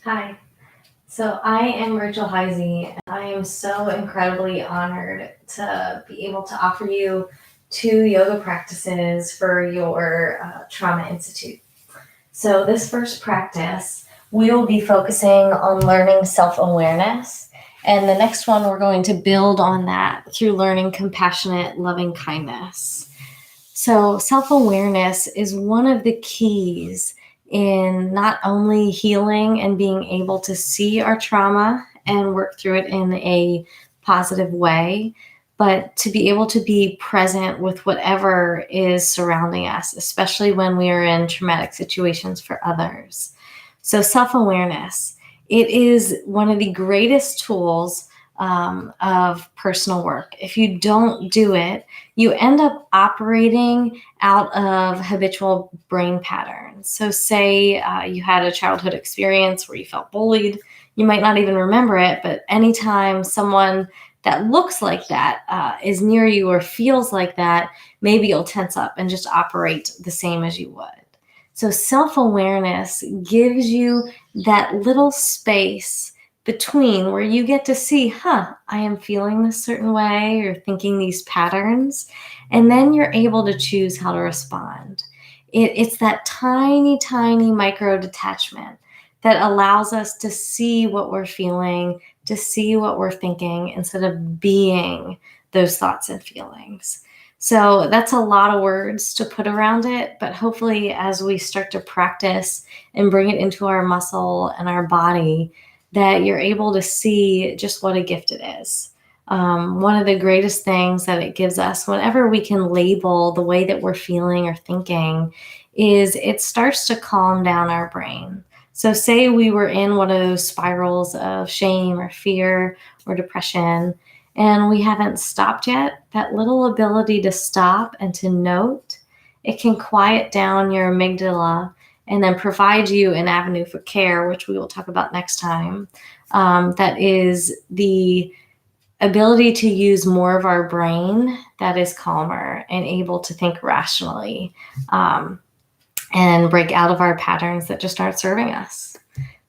Hi. So I am Rachel Heisey, and I am so incredibly honored to be able to offer you 2 yoga practices for your Trauma Institute. So this first practice, we will be focusing on learning self-awareness. And the next one, we're going to build on that through learning compassionate, loving kindness. So self-awareness is one of the keys in not only healing and being able to see our trauma and work through it in a positive way, but to be able to be present with whatever is surrounding us, especially when we are in traumatic situations for others. So self-awareness, it is one of the greatest tools of personal work. If you don't do it, you end up operating out of habitual brain patterns. So say you had a childhood experience where you felt bullied. You might not even remember it, but anytime someone that looks like that is near you or feels like that, maybe you'll tense up and just operate the same as you would. So self-awareness gives you that little space between where you get to see, I am feeling this certain way or thinking these patterns, and then you're able to choose how to respond. It's that tiny, tiny micro detachment that allows us to see what we're feeling, to see what we're thinking instead of being those thoughts and feelings. So that's a lot of words to put around it, but hopefully as we start to practice and bring it into our muscle and our body, that you're able to see just what a gift it is. One of the greatest things that it gives us whenever we can label the way that we're feeling or thinking is it starts to calm down our brain. So say we were in one of those spirals of shame or fear or depression, and we haven't stopped yet, that little ability to stop and to note, it can quiet down your amygdala and then provide you an avenue for care, which we will talk about next time. That is the ability to use more of our brain that is calmer and able to think rationally and break out of our patterns that just aren't serving us.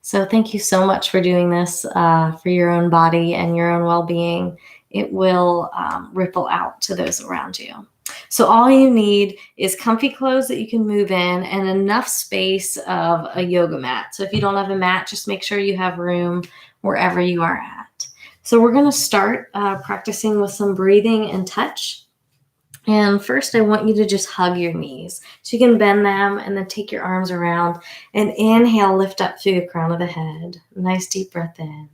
So thank you so much for doing this for your own body and your own well-being. It will ripple out to those around you. So all you need is comfy clothes that you can move in and enough space of a yoga mat. So if you don't have a mat, just make sure you have room wherever you are at. So we're going to start practicing with some breathing and touch. And first, I want you to just hug your knees. So you can bend them and then take your arms around and inhale, lift up through the crown of the head. Nice deep breath in.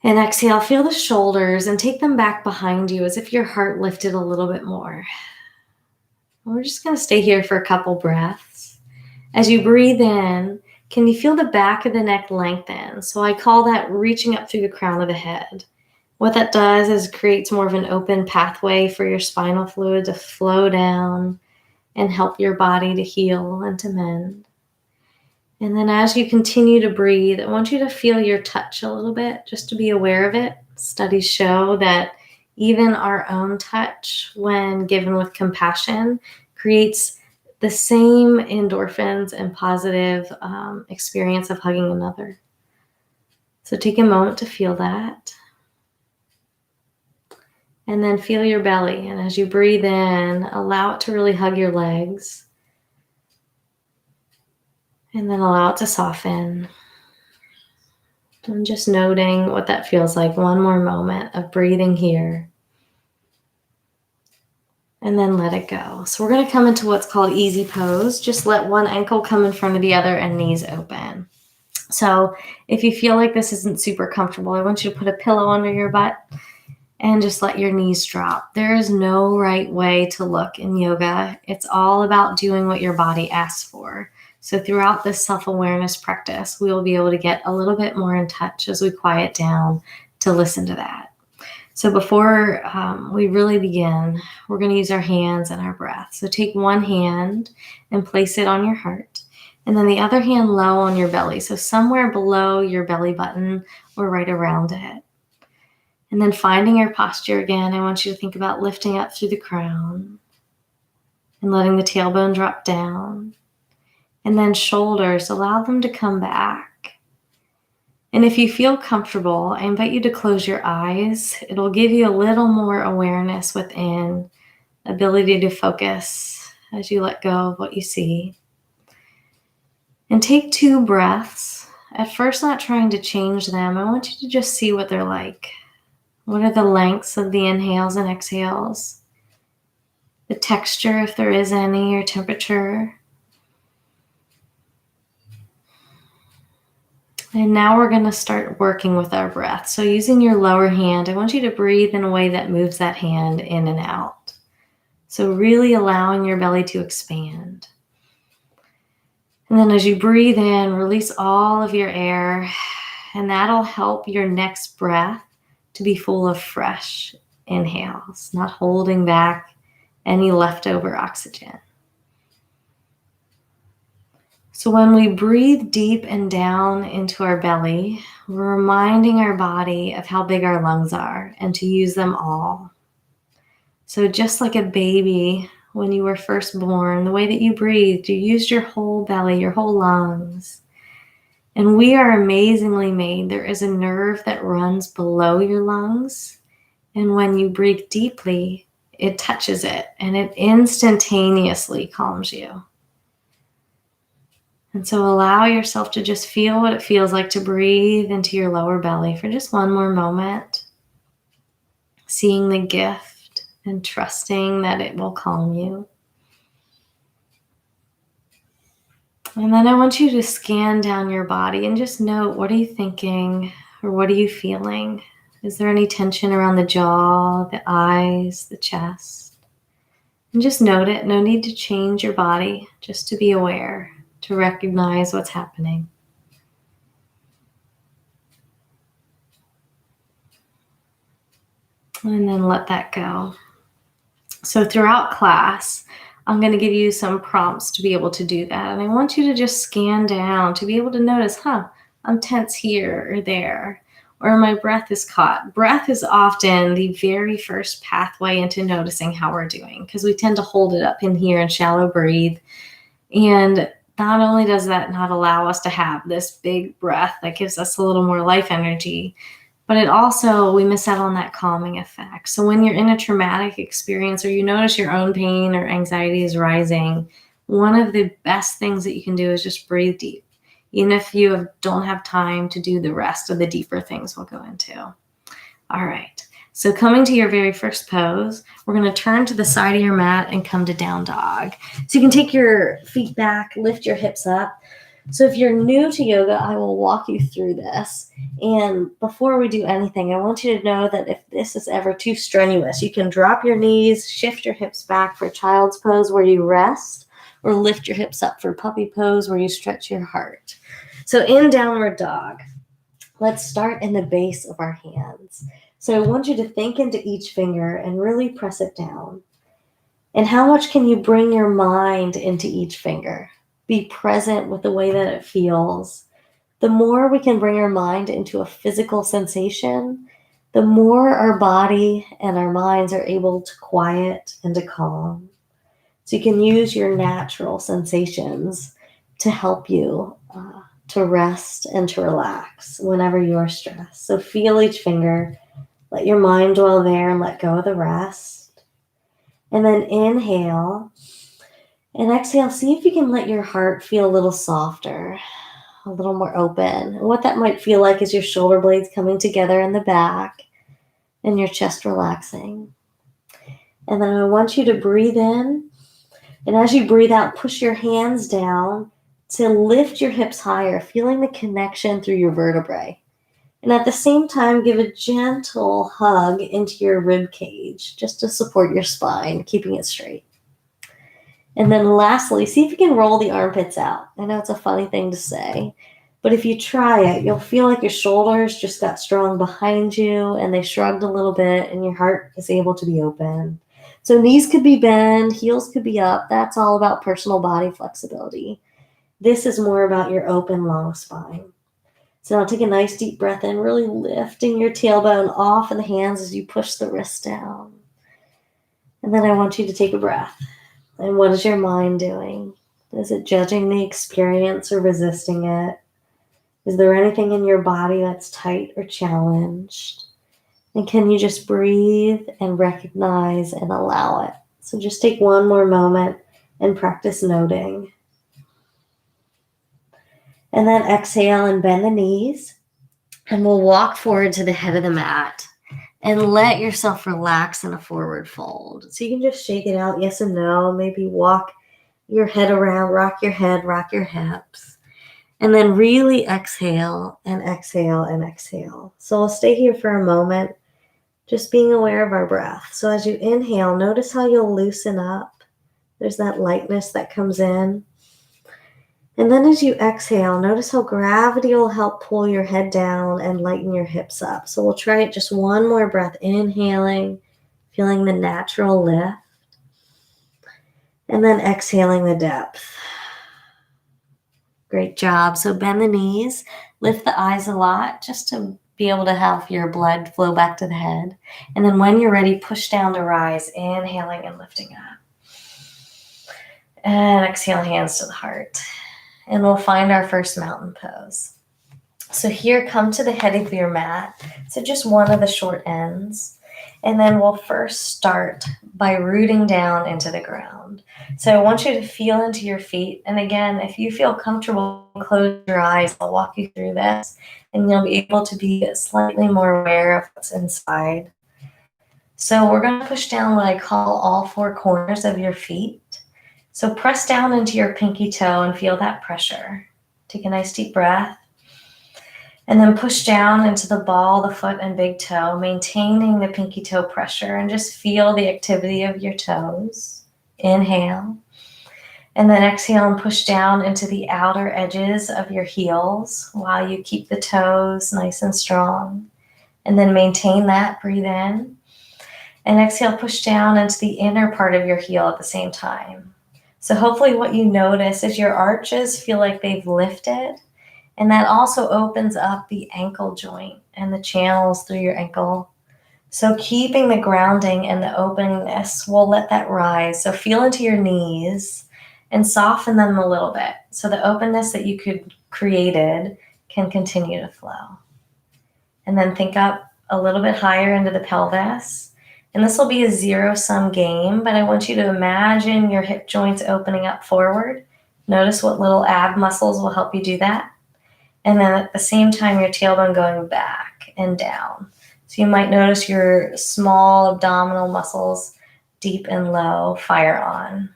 And exhale, feel the shoulders and take them back behind you as if your heart lifted a little bit more. And we're just going to stay here for a couple breaths. As you breathe in, can you feel the back of the neck lengthen? So I call that reaching up through the crown of the head. What that does is creates more of an open pathway for your spinal fluid to flow down and help your body to heal and to mend. And then as you continue to breathe, I want you to feel your touch a little bit, just to be aware of it. Studies show that even our own touch, when given with compassion, creates the same endorphins and positive experience of hugging another. So take a moment to feel that. And then feel your belly. And as you breathe in, allow it to really hug your legs. And then allow it to soften. And just noting what that feels like. One more moment of breathing here. And then let it go. So we're going to come into what's called easy pose. Just let one ankle come in front of the other and knees open. So if you feel like this isn't super comfortable, I want you to put a pillow under your butt and just let your knees drop. There is no right way to look in yoga. It's all about doing what your body asks for. So throughout this self-awareness practice, we will be able to get a little bit more in touch as we quiet down to listen to that. So before we really begin, we're going to use our hands and our breath. So take one hand and place it on your heart, and then the other hand low on your belly. So somewhere below your belly button or right around it. And then finding your posture again, I want you to think about lifting up through the crown and letting the tailbone drop down. And then shoulders, allow them to come back. And if you feel comfortable, I invite you to close your eyes. It'll give you a little more awareness within, ability to focus as you let go of what you see. And take 2 breaths. At first, not trying to change them. I want you to just see what they're like. What are the lengths of the inhales and exhales? The texture, if there is any, or temperature. And now we're going to start working with our breath. So using your lower hand, I want you to breathe in a way that moves that hand in and out. So really allowing your belly to expand. And then as you breathe in, release all of your air, and that'll help your next breath to be full of fresh inhales, not holding back any leftover oxygen. So when we breathe deep and down into our belly, we're reminding our body of how big our lungs are and to use them all. So just like a baby, when you were first born, the way that you breathed, you used your whole belly, your whole lungs. And we are amazingly made. There is a nerve that runs below your lungs. And when you breathe deeply, it touches it and it instantaneously calms you. And so allow yourself to just feel what it feels like to breathe into your lower belly for just one more moment. Seeing the gift and trusting that it will calm you. And then I want you to scan down your body and just note, what are you thinking or what are you feeling? Is there any tension around the jaw, the eyes, the chest? And just note it. No need to change your body, just to be aware, to recognize what's happening. And then let that go. So throughout class, I'm going to give you some prompts to be able to do that. And I want you to just scan down to be able to notice, I'm tense here or there, or my breath is caught. Breath is often the very first pathway into noticing how we're doing, because we tend to hold it up in here and shallow breathe. And not only does that not allow us to have this big breath that gives us a little more life energy, but it also, we miss out on that calming effect. So when you're in a traumatic experience or you notice your own pain or anxiety is rising, one of the best things that you can do is just breathe deep, even if you don't have time to do the rest of the deeper things we'll go into. All right. So coming to your very first pose, we're going to turn to the side of your mat and come to down dog. So you can take your feet back, lift your hips up. So if you're new to yoga, I will walk you through this. And before we do anything, I want you to know that if this is ever too strenuous, you can drop your knees, shift your hips back for child's pose where you rest, or lift your hips up for puppy pose where you stretch your heart. So in downward dog, let's start in the base of our hands. So I want you to think into each finger and really press it down. And how much can you bring your mind into each finger? Be present with the way that it feels. The more we can bring our mind into a physical sensation, the more our body and our minds are able to quiet and to calm. So you can use your natural sensations to help you to rest and to relax whenever you are stressed. So feel each finger, let your mind dwell there and let go of the rest. And then inhale. And exhale, see if you can let your heart feel a little softer, a little more open. And what that might feel like is your shoulder blades coming together in the back and your chest relaxing. And then I want you to breathe in. And as you breathe out, push your hands down to lift your hips higher, feeling the connection through your vertebrae. And at the same time, give a gentle hug into your rib cage just to support your spine, keeping it straight. And then lastly, see if you can roll the armpits out. I know it's a funny thing to say, but if you try it, you'll feel like your shoulders just got strong behind you and they shrugged a little bit and your heart is able to be open. So knees could be bent, heels could be up. That's all about personal body flexibility. This is more about your open, long spine. So now take a nice deep breath in, really lifting your tailbone off of the hands as you push the wrists down. And then I want you to take a breath. And what is your mind doing? Is it judging the experience or resisting it? Is there anything in your body that's tight or challenged? And can you just breathe and recognize and allow it? So just take one more moment and practice noting. And then exhale and bend the knees. And we'll walk forward to the head of the mat and let yourself relax in a forward fold. So you can just shake it out, yes and no. Maybe walk your head around, rock your head, rock your hips. And then really exhale and exhale and exhale. So we'll stay here for a moment, just being aware of our breath. So as you inhale, notice how you'll loosen up. There's that lightness that comes in. And then as you exhale, notice how gravity will help pull your head down and lighten your hips up. So we'll try it just one more breath, inhaling, feeling the natural lift, and then exhaling the depth. Great job. So bend the knees, lift the eyes a lot just to be able to have your blood flow back to the head. And then when you're ready, push down to rise, inhaling and lifting up. And exhale, hands to the heart. And we'll find our first mountain pose. So here, come to the head of your mat. So just one of the short ends. And then we'll first start by rooting down into the ground. So I want you to feel into your feet. And again, if you feel comfortable, close your eyes. I'll walk you through this. And you'll be able to be slightly more aware of what's inside. So we're going to push down what I call all four corners of your feet. So press down into your pinky toe and feel that pressure. Take a nice deep breath. And then push down into the ball, the foot, and big toe, maintaining the pinky toe pressure, and just feel the activity of your toes. Inhale. And then exhale and push down into the outer edges of your heels while you keep the toes nice and strong. And then maintain that, breathe in. And exhale, push down into the inner part of your heel at the same time. So hopefully what you notice is your arches feel like they've lifted, and that also opens up the ankle joint and the channels through your ankle. So keeping the grounding and the openness, we'll let that rise. So feel into your knees and soften them a little bit so the openness that you created can continue to flow. And then think up a little bit higher into the pelvis. And this will be a zero-sum game, but I want you to imagine your hip joints opening up forward. Notice what little ab muscles will help you do that. And then at the same time, your tailbone going back and down. So you might notice your small abdominal muscles, deep and low, fire on.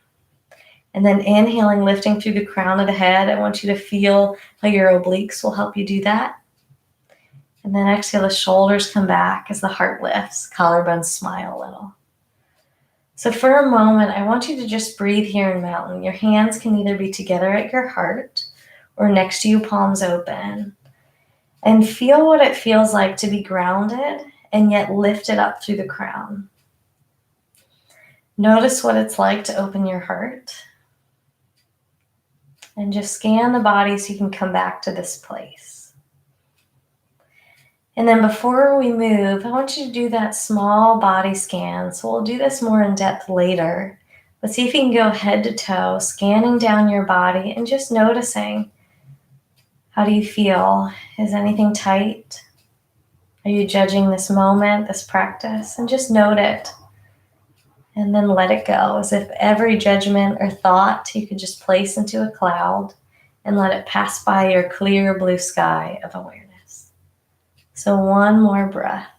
And then inhaling, lifting through the crown of the head. I want you to feel how your obliques will help you do that. And then exhale, the shoulders come back as the heart lifts, collarbones smile a little. So for a moment, I want you to just breathe here in mountain. Your hands can either be together at your heart or next to you, palms open. And feel what it feels like to be grounded and yet lifted up through the crown. Notice what it's like to open your heart. And just scan the body so you can come back to this place. And then before we move, I want you to do that small body scan. So we'll do this more in depth later. But see if you can go head to toe, scanning down your body and just noticing, how do you feel? Is anything tight? Are you judging this moment, this practice? And just note it. And then let it go, as if every judgment or thought you could just place into a cloud and let it pass by your clear blue sky of awareness. So one more breath,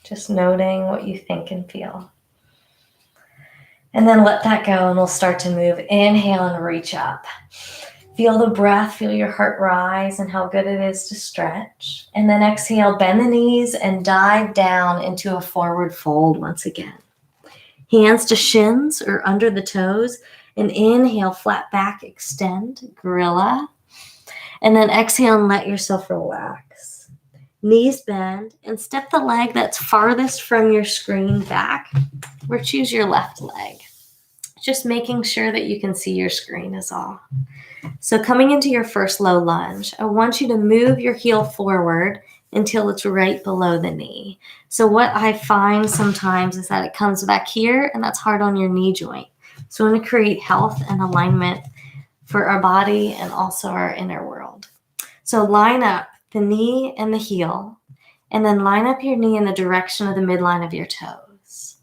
just noting what you think and feel. And then let that go and we'll start to move. Inhale and reach up. Feel the breath, feel your heart rise and how good it is to stretch. And then exhale, bend the knees and dive down into a forward fold once again. Hands to shins or under the toes. And inhale, flat back, extend, gorilla. And then exhale and let yourself relax. Knees bend and step the leg that's farthest from your screen back, or choose your left leg. Just making sure that you can see your screen is all. So coming into your first low lunge, I want you to move your heel forward until it's right below the knee. So what I find sometimes is that it comes back here and that's hard on your knee joint. So I want to create health and alignment for our body and also our inner world. So line up the knee and the heel, and then line up your knee in the direction of the midline of your toes.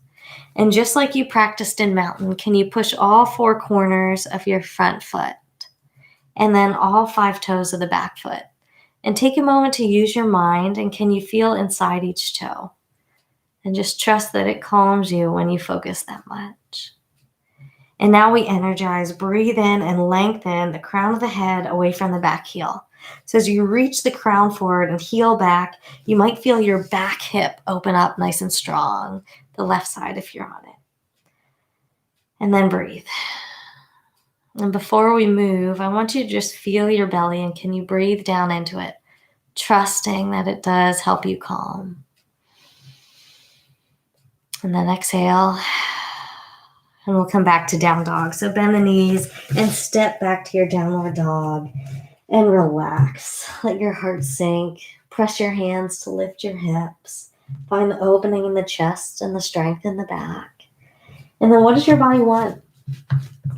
And just like you practiced in mountain, can you push all 4 corners of your front foot and then all 5 toes of the back foot? And take a moment to use your mind, and can you feel inside each toe? And just trust that it calms you when you focus that much. And now we energize, breathe in and lengthen the crown of the head away from the back heel. So as you reach the crown forward and heel back, you might feel your back hip open up nice and strong, the left side if you're on it. And then breathe. And before we move, I want you to just feel your belly, and can you breathe down into it, trusting that it does help you calm. And then exhale, and we'll come back to down dog. So bend the knees and step back to your downward dog and relax. Let your heart sink. Press your hands to lift your hips. Find the opening in the chest and the strength in the back. And then what does your body want?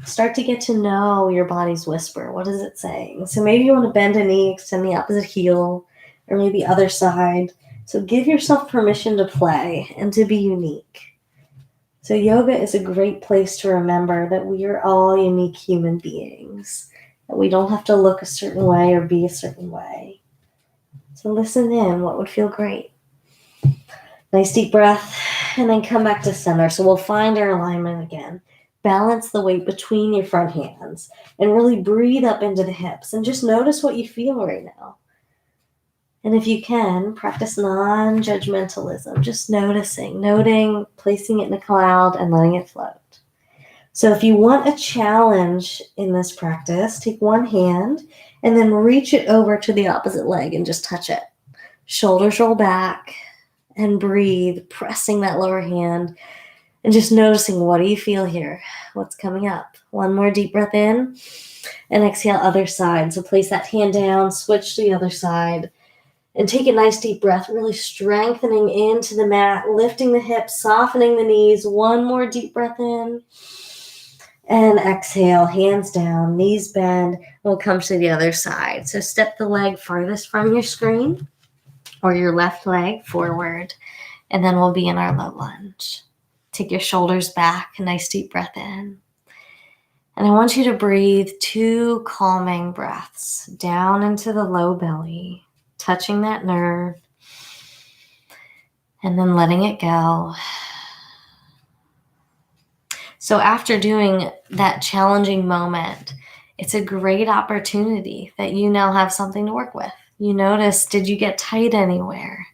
Start to get to know your body's whisper. What is it saying? So maybe you want to bend a knee, extend the opposite heel, or maybe other side. So give yourself permission to play and to be unique. So yoga is a great place to remember that we are all unique human beings, that we don't have to look a certain way or be a certain way. So listen in, what would feel great? Nice deep breath, and then come back to center. So we'll find our alignment again. Balance the weight between your front hands and really breathe up into the hips and just notice what you feel right now. And if you can, practice non-judgmentalism, just noticing, noting, placing it in a cloud and letting it float. So if you want a challenge in this practice, take one hand and then reach it over to the opposite leg and just touch it. Shoulders roll back and breathe, pressing that lower hand and just noticing, what do you feel here? What's coming up? One more deep breath in and exhale, other side. So place that hand down, switch to the other side, and take a nice deep breath, really strengthening into the mat, lifting the hips, softening the knees. One more deep breath in and exhale, hands down, knees bend. We'll come to the other side. So step the leg farthest from your screen or your left leg forward, and then we'll be in our low lunge. Take your shoulders back, a nice deep breath in. And I want you to breathe 2 calming breaths down into the low belly, touching that nerve, and then letting it go. So after doing that challenging moment, it's a great opportunity that you now have something to work with. You notice, did you get tight anywhere?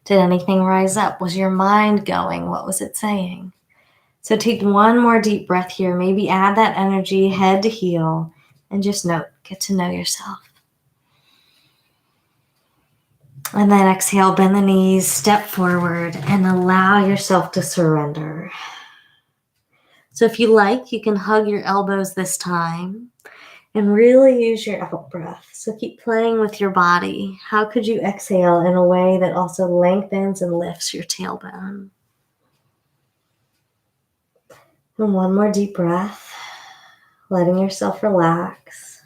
Did anything rise up? Was your mind going? What was it saying? So take one more deep breath here. Maybe add that energy head to heel and just get to know yourself. And then exhale, bend the knees, step forward, and allow yourself to surrender. So if you like, you can hug your elbows this time and really use your out breath. So keep playing with your body. How could you exhale in a way that also lengthens and lifts your tailbone? And one more deep breath, letting yourself relax.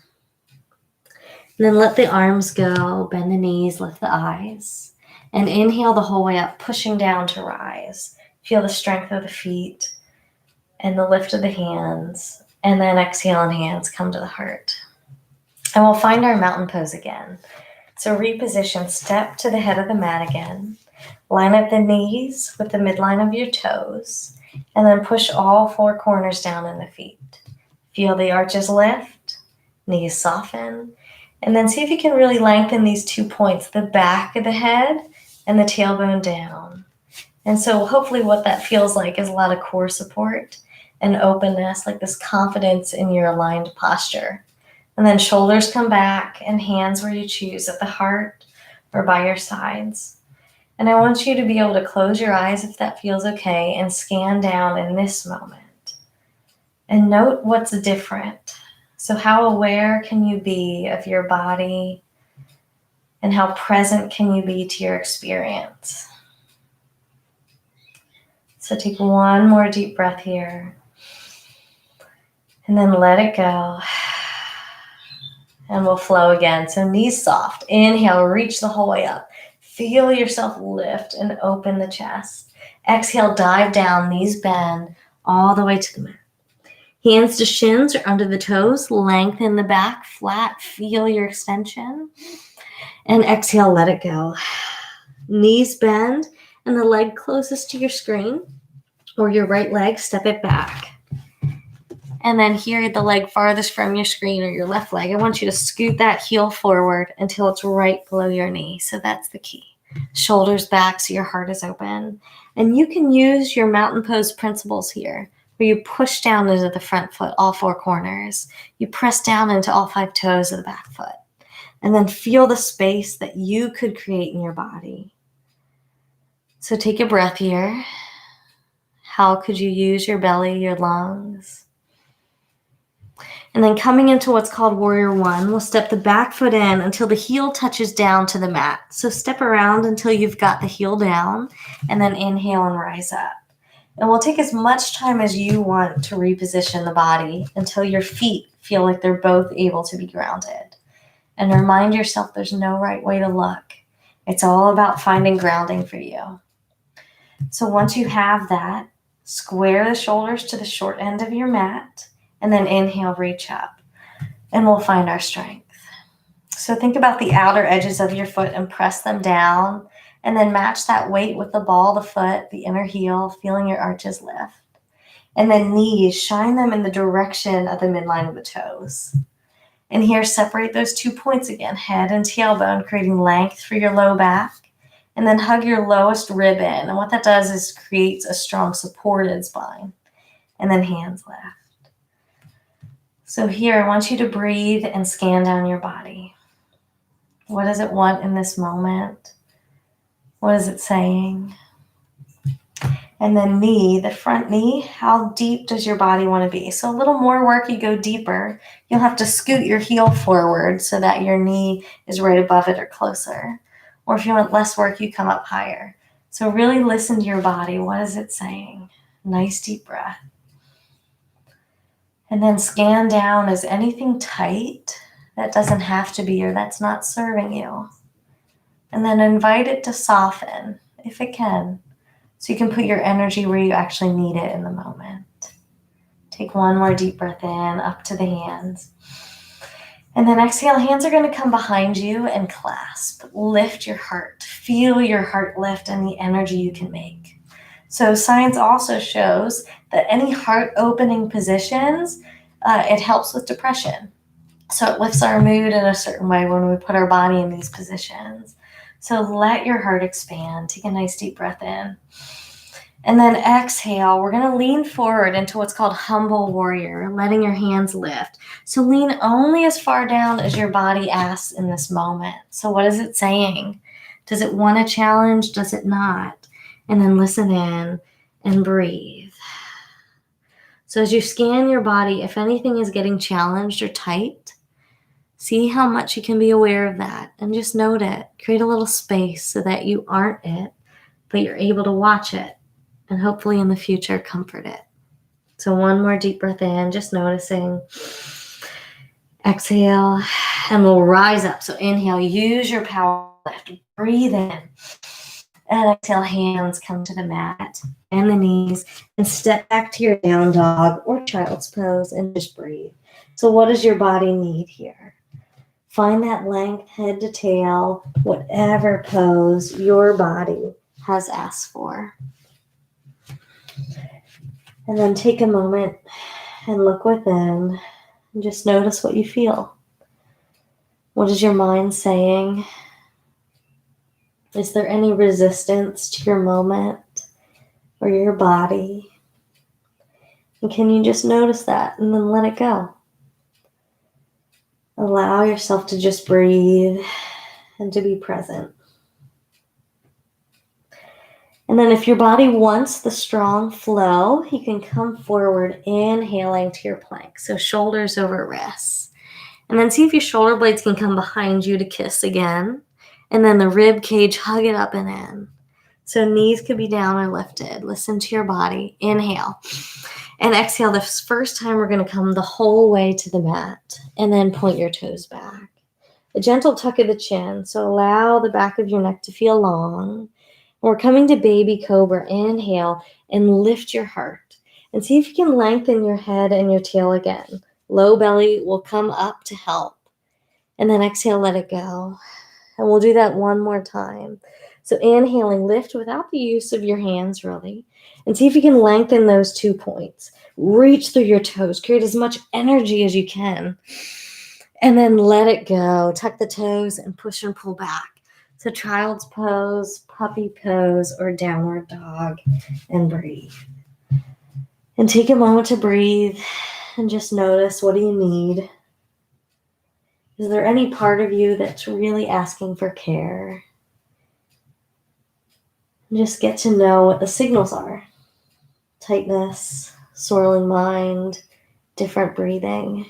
And then let the arms go, bend the knees, lift the eyes. And inhale the whole way up, pushing down to rise. Feel the strength of the feet and the lift of the hands. And then exhale and hands come to the heart. And we'll find our mountain pose again. So reposition, step to the head of the mat again. Line up the knees with the midline of your toes. And then push all 4 corners down in the feet. Feel the arches lift, knees soften. And then see if you can really lengthen these 2 points, the back of the head and the tailbone down. And so hopefully what that feels like is a lot of core support and openness, like this confidence in your aligned posture. And then shoulders come back and hands where you choose, at the heart or by your sides. And I want you to be able to close your eyes if that feels okay and scan down in this moment. And note what's different. So how aware can you be of your body and how present can you be to your experience? So take one more deep breath here and then let it go. And we'll flow again. So knees soft. Inhale, reach the whole way up. Feel yourself lift and open the chest. Exhale, dive down, knees bend all the way to the mat. Hands to shins or under the toes. Lengthen the back, flat. Feel your extension. And exhale, let it go. Knees bend and the leg closest to your screen or your right leg, step it back. And then here, the leg farthest from your screen or your left leg, I want you to scoot that heel forward until it's right below your knee. So that's the key. Shoulders back so your heart is open. And you can use your mountain pose principles here, where you push down into the front foot, all four corners. You press down into all 5 toes of the back foot. And then feel the space that you could create in your body. So take a breath here. How could you use your belly, your lungs? And then coming into what's called Warrior One, we'll step the back foot in until the heel touches down to the mat. So step around until you've got the heel down, and then inhale and rise up. And we'll take as much time as you want to reposition the body until your feet feel like they're both able to be grounded. And remind yourself there's no right way to look. It's all about finding grounding for you. So once you have that, square the shoulders to the short end of your mat, and then inhale, reach up, and we'll find our strength. So think about the outer edges of your foot and press them down, and then match that weight with the ball of the foot, the inner heel, feeling your arches lift. And then knees, shine them in the direction of the midline of the toes. And here, separate those 2 points again, head and tailbone, creating length for your low back. And then hug your lowest rib in. And what that does is creates a strong supported spine. And then hands lift. So here, I want you to breathe and scan down your body. What does it want in this moment? What is it saying? And then knee, the front knee, how deep does your body want to be? So a little more work, you go deeper. You'll have to scoot your heel forward so that your knee is right above it or closer. Or if you want less work, you come up higher. So really listen to your body. What is it saying? Nice deep breath. And then scan down. Is anything tight that doesn't have to be or that's not serving you? And then invite it to soften if it can. So you can put your energy where you actually need it in the moment. Take one more deep breath in, up to the hands. And then exhale, hands are going to come behind you and clasp. Lift your heart. Feel your heart lift and the energy you can make. So science also shows that any heart opening positions, it helps with depression. So it lifts our mood in a certain way when we put our body in these positions. So let your heart expand. Take a nice deep breath in. And then exhale, we're going to lean forward into what's called humble warrior, letting your hands lift. So lean only as far down as your body asks in this moment. So what is it saying? Does it want a challenge? Does it not? And then listen in and breathe. So as you scan your body, if anything is getting challenged or tight, see how much you can be aware of that and just note it. Create a little space so that you aren't it, but you're able to watch it and hopefully in the future comfort it. So one more deep breath in, just noticing. Exhale, and we'll rise up. So inhale, use your power lift. Breathe in. And exhale, hands come to the mat and the knees and step back to your down dog or child's pose and just breathe. So what does your body need here? Find that length, head to tail, whatever pose your body has asked for. And then take a moment and look within and just notice what you feel. What is your mind saying? Is there any resistance to your moment or your body? And can you just notice that and then let it go? Allow yourself to just breathe and to be present. And then if your body wants the strong flow, you can come forward, inhaling to your plank. So shoulders over wrists. And then see if your shoulder blades can come behind you to kiss again. And then the rib cage, hug it up and in. So knees could be down or lifted. Listen to your body. Inhale. And exhale. This first time, we're going to come the whole way to the mat and then point your toes back. A gentle tuck of the chin. So allow the back of your neck to feel long. We're coming to baby cobra. Inhale and lift your heart. And see if you can lengthen your head and your tail again. Low belly will come up to help. And then exhale, let it go. And we'll do that one more time. So inhaling, lift without the use of your hands, really. And see if you can lengthen those 2 points. Reach through your toes. Create as much energy as you can. And then let it go. Tuck the toes and push and pull back. So child's pose, puppy pose, or downward dog. And breathe. And take a moment to breathe and just notice, what do you need? Is there any part of you that's really asking for care? Just get to know what the signals are. Tightness, swirling mind, different breathing.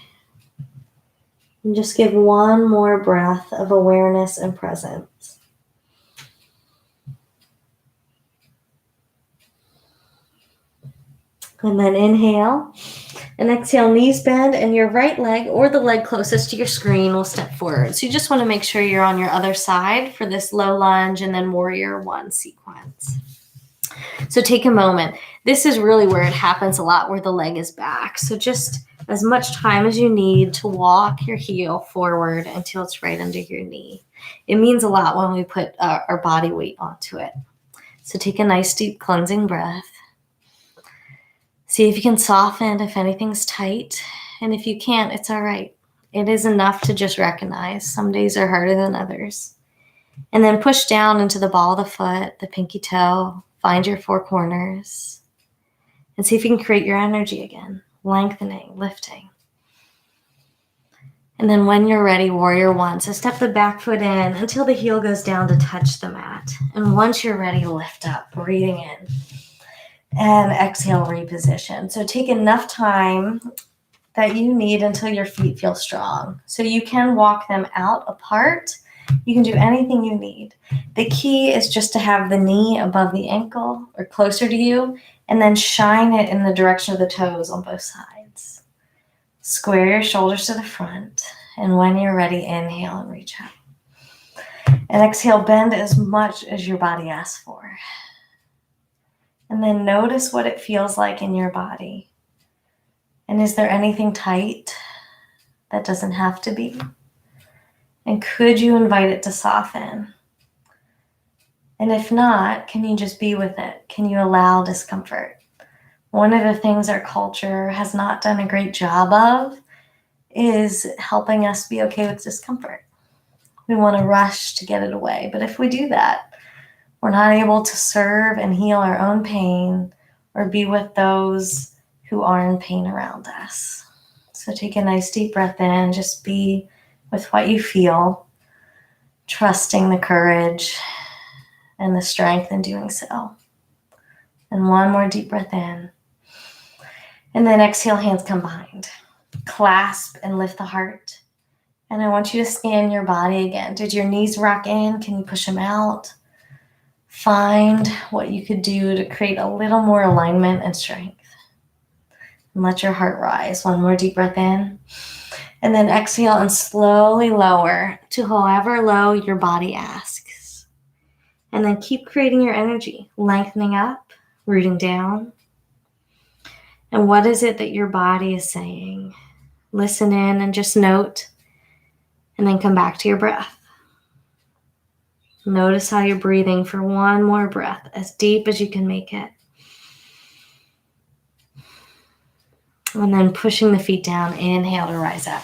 And just give one more breath of awareness and presence. And then inhale and exhale, knees bend, and your right leg or the leg closest to your screen will step forward. So you just want to make sure you're on your other side for this low lunge and then warrior one sequence. So take a moment. This is really where it happens a lot, where the leg is back. So just as much time as you need to walk your heel forward until it's right under your knee. It means a lot when we put our body weight onto it. So take a nice deep cleansing breath. See if you can soften if anything's tight. And if you can't, it's all right. It is enough to just recognize some days are harder than others. And then push down into the ball of the foot, the pinky toe. Find your 4 corners. And see if you can create your energy again. Lengthening, lifting. And then when you're ready, warrior one. So step the back foot in until the heel goes down to touch the mat. And once you're ready, lift up, breathing in. And exhale, reposition. So take enough time that you need until your feet feel strong. So you can walk them out apart. You can do anything you need. The key is just to have the knee above the ankle or closer to you, and then shine it in the direction of the toes on both sides. Square your shoulders to the front. And when you're ready, inhale and reach out. And exhale, bend as much as your body asks for. And then notice what it feels like in your body. And is there anything tight that doesn't have to be? And could you invite it to soften? And if not, can you just be with it? Can you allow discomfort? One of the things our culture has not done a great job of is helping us be okay with discomfort. We want to rush to get it away. But if we do that, we're not able to serve and heal our own pain or be with those who are in pain around us. So take a nice deep breath in. Just be with what you feel, trusting the courage and the strength in doing so. And one more deep breath in. And then exhale, hands combined. Clasp and lift the heart. And I want you to scan your body again. Did your knees rock in? Can you push them out? Find what you could do to create a little more alignment and strength. And let your heart rise. One more deep breath in. And then exhale and slowly lower to however low your body asks. And then keep creating your energy, lengthening up, rooting down. And what is it that your body is saying? Listen in and just note, and then come back to your breath. Notice how you're breathing for one more breath, as deep as you can make it. And then pushing the feet down, inhale to rise up.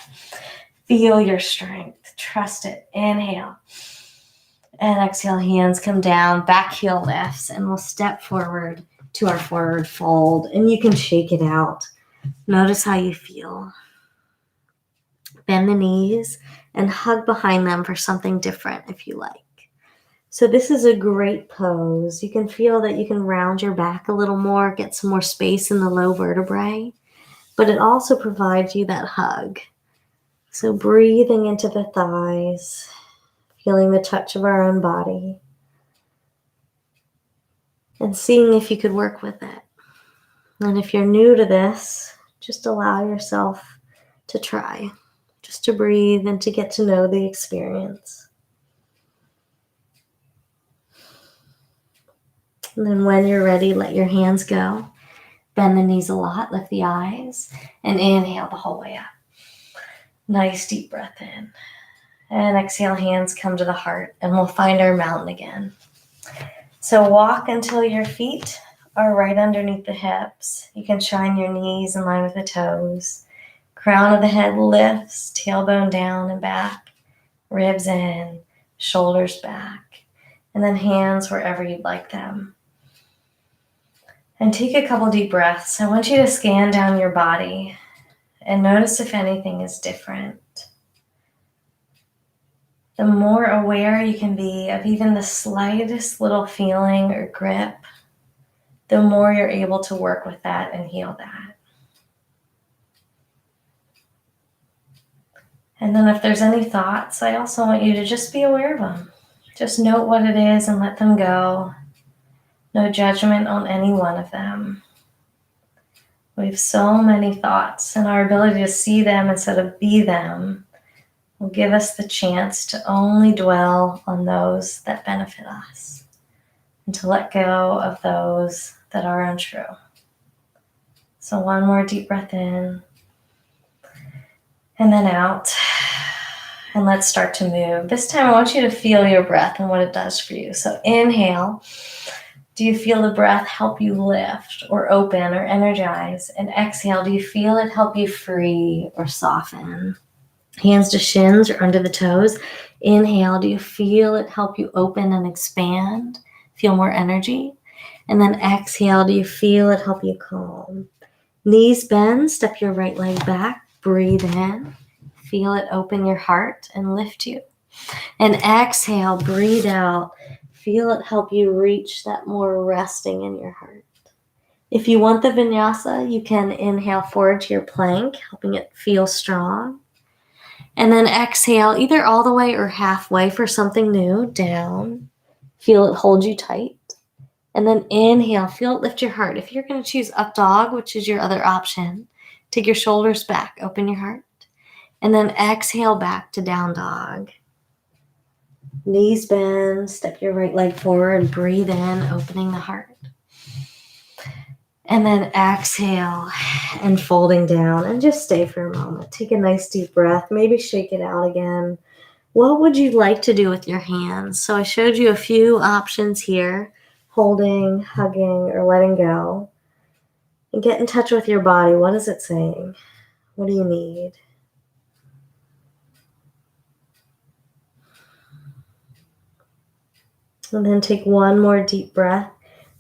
Feel your strength, trust it, inhale. And exhale, hands come down, back heel lifts, and we'll step forward to our forward fold, and you can shake it out. Notice how you feel. Bend the knees and hug behind them for something different if you like. So this is a great pose. You can feel that you can round your back a little more, get some more space in the low vertebrae, but it also provides you that hug. So breathing into the thighs, feeling the touch of our own body. and seeing if you could work with it. And if you're new to this, just allow yourself to try, just to breathe and to get to know the experience. And then when you're ready, let your hands go. Bend the knees a lot, lift the eyes, and inhale the whole way up. Nice deep breath in. And exhale, hands come to the heart, and we'll find our mountain again. So walk until your feet are right underneath the hips. You can shine your knees in line with the toes. Crown of the head lifts, tailbone down and back, ribs in, shoulders back, and then hands wherever you'd like them. And take a couple deep breaths. I want you to scan down your body and notice if anything is different. The more aware you can be of even the slightest little feeling or grip, the more you're able to work with that and heal that. And then if there's any thoughts, I also want you to just be aware of them. Just note what it is and let them go. No judgment on any one of them. We have so many thoughts, and our ability to see them instead of be them will give us the chance to only dwell on those that benefit us and to let go of those that are untrue. So one more deep breath in and then out. And let's start to move. This time I want you to feel your breath and what it does for you. So inhale. Do you feel the breath help you lift or open or energize? And exhale, do you feel it help you free or soften? Hands to shins or under the toes. Inhale, do you feel it help you open and expand? Feel more energy? And then exhale, do you feel it help you calm? Knees bend, step your right leg back, breathe in. Feel it open your heart and lift you. And exhale, breathe out. Feel it help you reach that more resting in your heart. If you want the vinyasa, you can inhale forward to your plank, helping it feel strong. And then exhale, either all the way or halfway for something new, down. Feel it hold you tight. And then inhale, feel it lift your heart. If you're going to choose up dog, which is your other option, take your shoulders back, open your heart. And then exhale back to down dog. Knees bend, step your right leg forward, breathe in, opening the heart. And then exhale and folding down and just stay for a moment. Take a nice deep breath, maybe shake it out again. What would you like to do with your hands? So I showed you a few options here, holding, hugging, or letting go. And get in touch with your body. What is it saying? What do you need? And then take one more deep breath,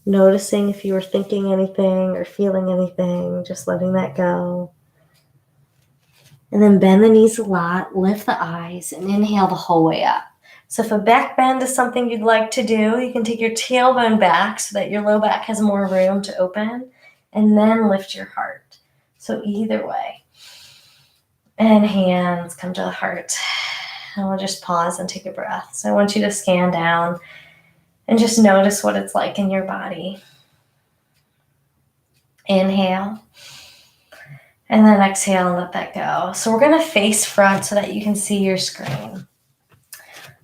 noticing if you were thinking anything or feeling anything, just letting that go. And then bend the knees a lot, lift the eyes, and inhale the whole way up. So if a back bend is something you'd like to do, you can take your tailbone back so that your low back has more room to open, and then lift your heart. So either way. And hands come to the heart. And we'll just pause and take a breath. So I want you to scan down and just notice what it's like in your body. Inhale. And then exhale and let that go. So we're going to face front so that you can see your screen.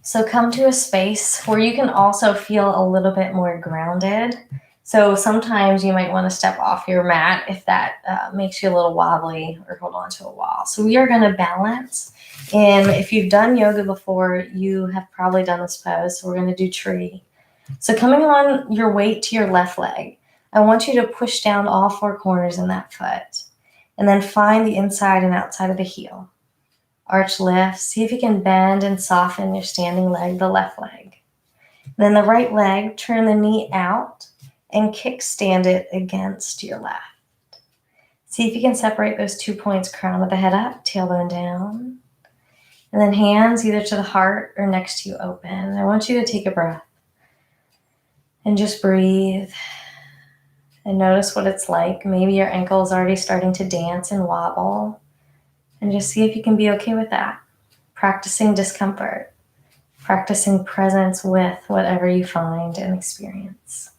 So come to a space where you can also feel a little bit more grounded. So sometimes you might want to step off your mat if that makes you a little wobbly or hold on to a wall. So we are going to balance. And if you've done yoga before, you have probably done this pose. So we're going to do tree. So coming on your weight to your left leg, I want you to push down all four corners in that foot and then find the inside and outside of the heel. Arch lift. See if you can bend and soften your standing leg, the left leg. Then the right leg, turn the knee out and kickstand it against your left. See if you can separate those 2 points, crown of the head up, tailbone down. And then hands either to the heart or next to you open. I want you to take a breath. And just breathe and notice what it's like. Maybe your ankle is already starting to dance and wobble. And just see if you can be okay with that. Practicing discomfort. Practicing presence with whatever you find and experience.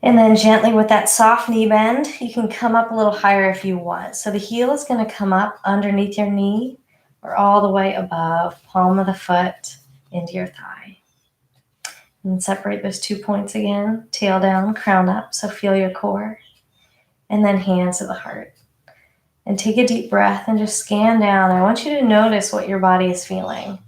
And then gently with that soft knee bend, you can come up a little higher if you want. So the heel is going to come up underneath your knee or all the way above, palm of the foot into your thigh. And separate those 2 points again, tail down, crown up, so feel your core. And then hands to the heart. And take a deep breath and just scan down. I want you to notice what your body is feeling.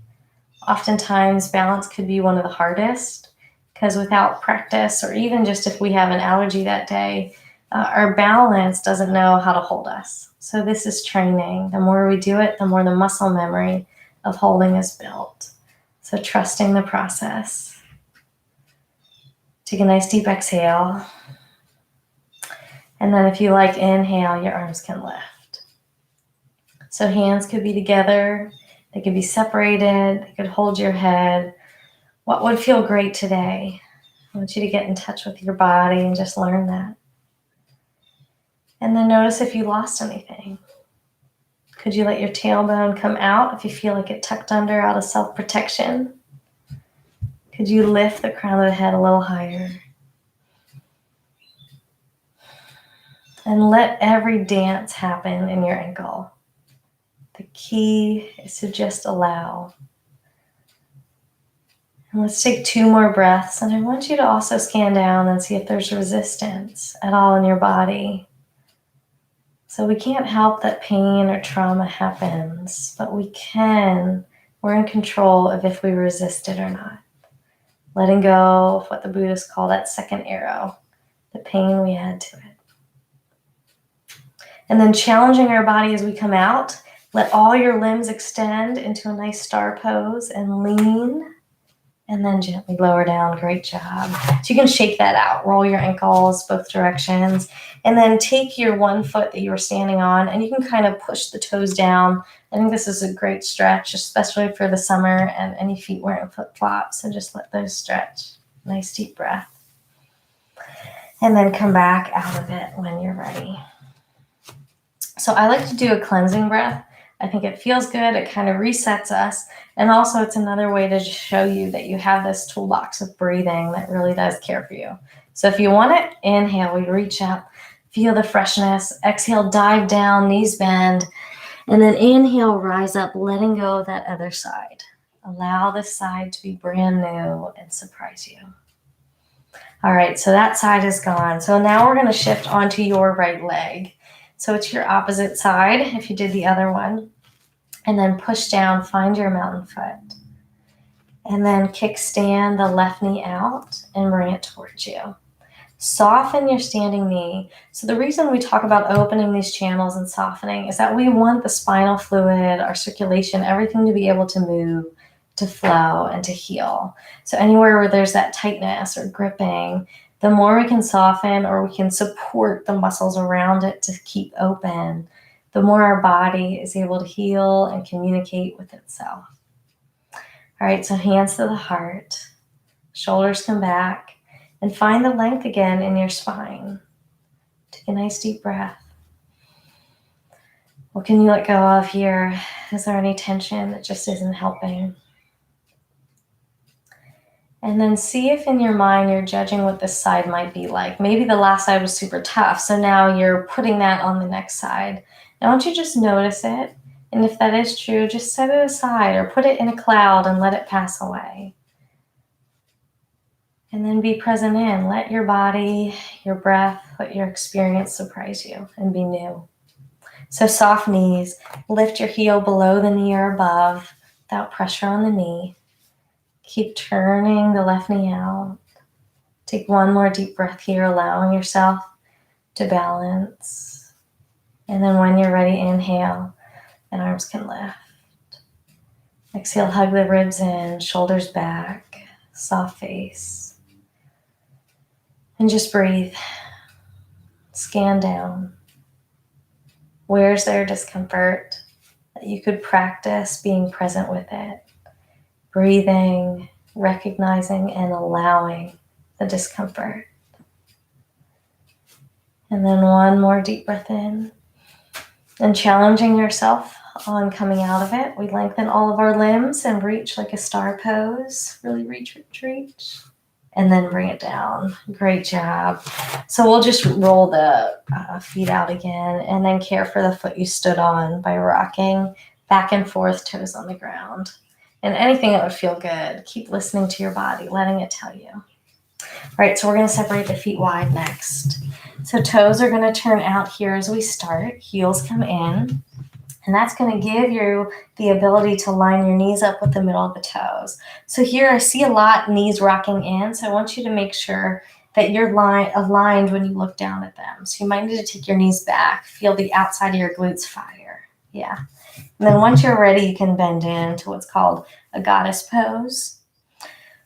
Oftentimes, balance could be one of the hardest because without practice, or even just if we have an allergy that day, our balance doesn't know how to hold us. So this is training. The more we do it, the more the muscle memory of holding is built. So trusting the process. Take a nice deep exhale. And then if you like, inhale, your arms can lift. So hands could be together. They could be separated. They could hold your head. What would feel great today? I want you to get in touch with your body and just learn that. And then notice if you lost anything. Could you let your tailbone come out if you feel like it tucked under out of self-protection? Could you lift the crown of the head a little higher? And let every dance happen in your ankle. The key is to just allow. And let's take 2 more breaths. And I want you to also scan down and see if there's resistance at all in your body. So we can't help that pain or trauma happens, but we're in control of if we resist it or not. Letting go of what the Buddhists call that second arrow, the pain we add to it. And then challenging our body as we come out. Let all your limbs extend into a nice star pose and lean. And then gently lower down. Great job. So you can shake that out. Roll your ankles both directions. And then take your one foot that you were standing on and you can kind of push the toes down. I think this is a great stretch, especially for the summer and any feet wearing flip-flops. So just let those stretch. Nice deep breath. And then come back out of it when you're ready. So I like to do a cleansing breath. I think it feels good. It kind of resets us. And also it's another way to just show you that you have this toolbox of breathing that really does care for you. So if you want it, inhale, we reach up, feel the freshness. Exhale, dive down, knees bend. And then inhale, rise up, letting go of that other side. Allow this side to be brand new and surprise you. All right, so that side is gone. So now we're going to shift onto your right leg. So it's your opposite side if you did the other one. And then push down, find your mountain foot. And then kickstand the left knee out and bring it towards you. Soften your standing knee. So the reason we talk about opening these channels and softening is that we want the spinal fluid, our circulation, everything to be able to move, to flow, and to heal. So anywhere where there's that tightness or gripping, the more we can soften or we can support the muscles around it to keep open, the more our body is able to heal and communicate with itself. All right, so hands to the heart, shoulders come back, and find the length again in your spine. Take a nice deep breath. What can you let go of here? Is there any tension that just isn't helping? And then see if in your mind you're judging what this side might be like. Maybe the last side was super tough, so now you're putting that on the next side. Now, I want you to just notice it. And if that is true, just set it aside or put it in a cloud and let it pass away. And then be present in. Let your body, your breath, let your experience surprise you and be new. So soft knees. Lift your heel below the knee or above without pressure on the knee. Keep turning the left knee out. Take one more deep breath here, allowing yourself to balance. And then when you're ready, inhale and arms can lift. Exhale, hug the ribs in, shoulders back, soft face. And just breathe. Scan down. Where's there discomfort that you could practice being present with it? Breathing, recognizing, and allowing the discomfort. And then one more deep breath in. And challenging yourself on coming out of it. We lengthen all of our limbs and reach like a star pose. Really reach, reach, reach. and then bring it down. Great job. So we'll just roll the feet out again and then care for the foot you stood on by rocking back and forth, toes on the ground. And anything that would feel good, keep listening to your body, letting it tell you. All right, so we're going to separate the feet wide next. So toes are going to turn out here as we start. Heels come in. And that's going to give you the ability to line your knees up with the middle of the toes. So here I see a lot knees rocking in. So I want you to make sure that you're aligned when you look down at them. So you might need to take your knees back. Feel the outside of your glutes fire. Yeah. And then once you're ready, you can bend into what's called a goddess pose.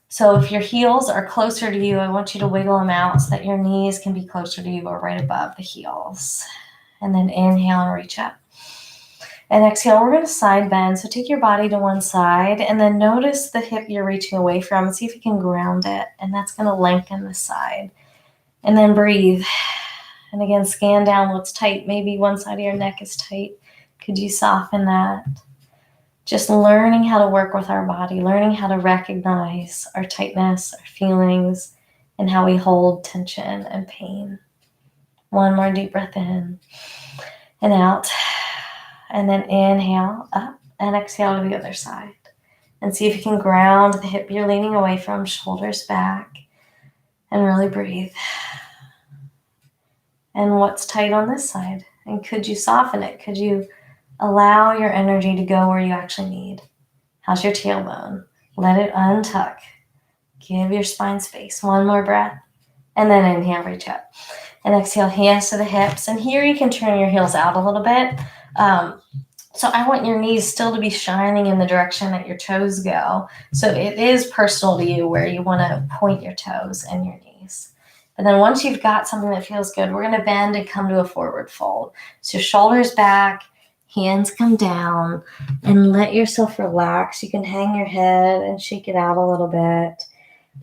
So if your heels are closer to you, I want you to wiggle them out so that your knees can be closer to you or right above the heels. And then inhale and reach up. And exhale, we're going to side bend. So take your body to one side and then notice the hip you're reaching away from and see if you can ground it. And that's going to lengthen the side. And then breathe. And again, scan down what's tight. Maybe one side of your neck is tight. Could you soften that? Just learning how to work with our body, learning how to recognize our tightness, our feelings, and how we hold tension and pain. One more deep breath in and out. And then inhale up and exhale to the other side. And see if you can ground the hip you're leaning away from, shoulders back, and really breathe. And what's tight on this side? And could you soften it? Could you allow your energy to go where you actually need? How's your tailbone? Let it untuck. Give your spine space. One more breath. And then inhale, reach up. And exhale, hands to the hips. And here you can turn your heels out a little bit. So I want your knees still to be shining in the direction that your toes go. So it is personal to you where you want to point your toes and your knees. And then once you've got something that feels good, we're going to bend and come to a forward fold. So shoulders back, hands come down, and let yourself relax. You can hang your head and shake it out a little bit.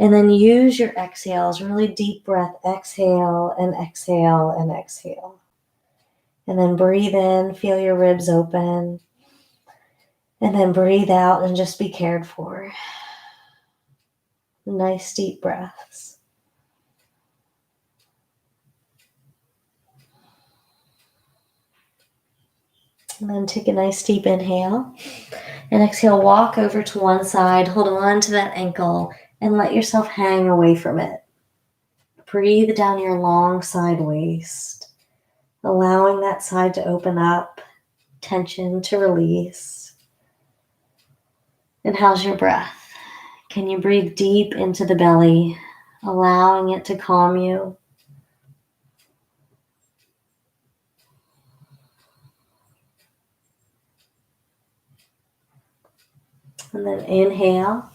And then use your exhales, really deep breath, exhale and exhale and exhale. And then breathe in, feel your ribs open. And then breathe out and just be cared for. Nice deep breaths. And then take a nice deep inhale. And exhale, walk over to one side, hold on to that ankle, and let yourself hang away from it. Breathe down your long side waist, allowing that side to open up, tension to release. And how's your breath? Can you breathe deep into the belly, allowing it to calm you? And then inhale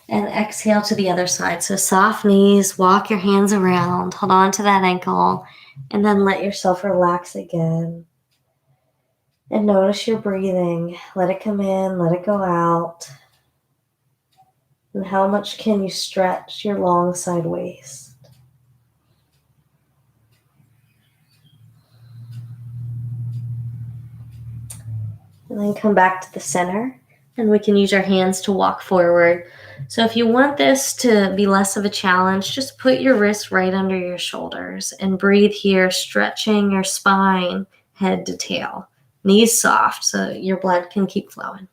and exhale to the other side. So soft knees, walk your hands around, hold on to that ankle, and then let yourself relax again. And notice your breathing. Let it come in, let it go out. And how much can you stretch your long side waist? And then come back to the center. And we can use our hands to walk forward. So if you want this to be less of a challenge, just put your wrists right under your shoulders and breathe here, stretching your spine, head to tail. Knees soft so your blood can keep flowing.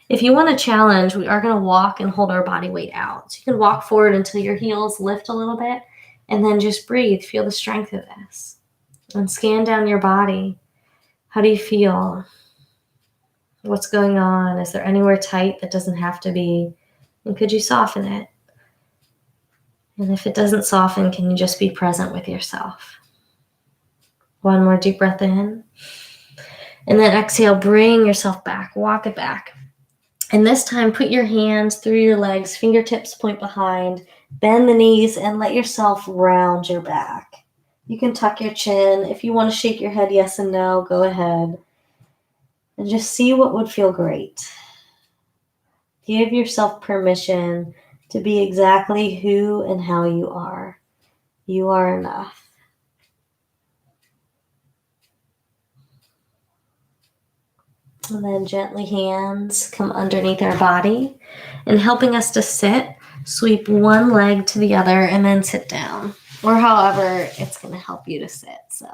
If you want a challenge, we are going to walk and hold our body weight out. So you can walk forward until your heels lift a little bit and then just breathe. Feel the strength of this. And scan down your body. How do you feel? What's going on? Is there anywhere tight that doesn't have to be? And could you soften it? And if it doesn't soften, can you just be present with yourself? One more deep breath in. And then exhale, bring yourself back, walk it back. And this time, put your hands through your legs, fingertips point behind, bend the knees, and let yourself round your back. You can tuck your chin. If you want to shake your head yes and no, go ahead. And just see what would feel great. Give yourself permission to be exactly who and how you are. You are enough. And then gently hands come underneath our body and helping us to sit. Sweep one leg to the other and then sit down, or however it's going to help you to sit. So